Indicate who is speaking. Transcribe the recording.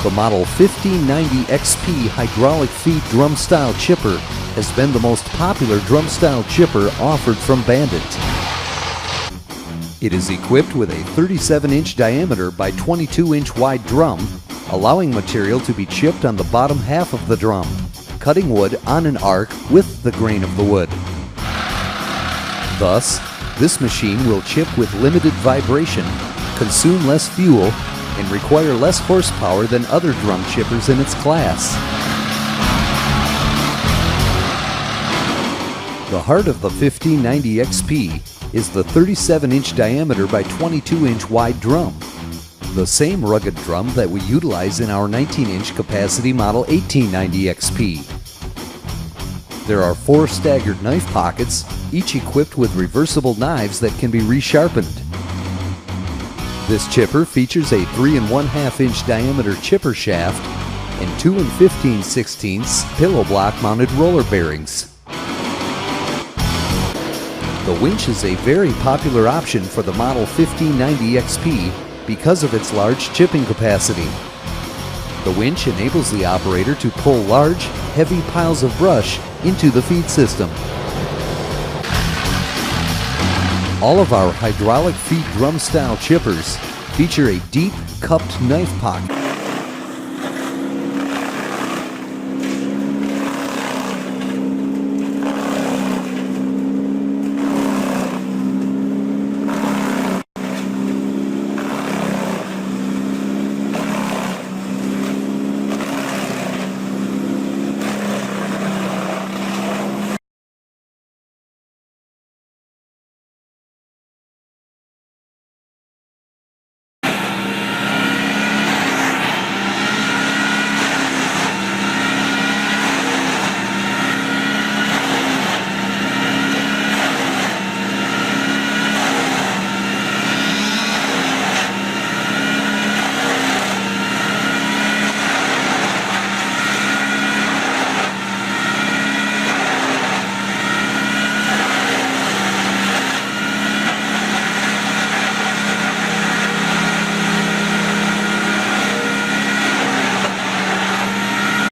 Speaker 1: The model 1590 XP hydraulic feed drum style chipper has been the most popular drum style chipper offered from Bandit. It is equipped with a 37-inch diameter by 22-inch wide drum, allowing material to be chipped on the bottom half of the drum, cutting wood on an arc with the grain of the wood. Thus, this machine will chip with limited vibration, consume less fuel, and require less horsepower than other drum chippers in its class. The heart of the 1590 XP is the 37-inch diameter by 22-inch wide drum, the same rugged drum that we utilize in our 19-inch capacity model 1890 XP. There are 4 staggered knife pockets, each equipped with reversible knives that can be resharpened. This chipper features a 3 1/2-inch diameter chipper shaft and 2 15/16 pillow block mounted roller bearings. The winch is a very popular option for the model 1590 XP because of its large chipping capacity. The winch enables the operator to pull large, heavy piles of brush into the feed system. All of our hydraulic feed drum style chippers feature a deep cupped knife pocket.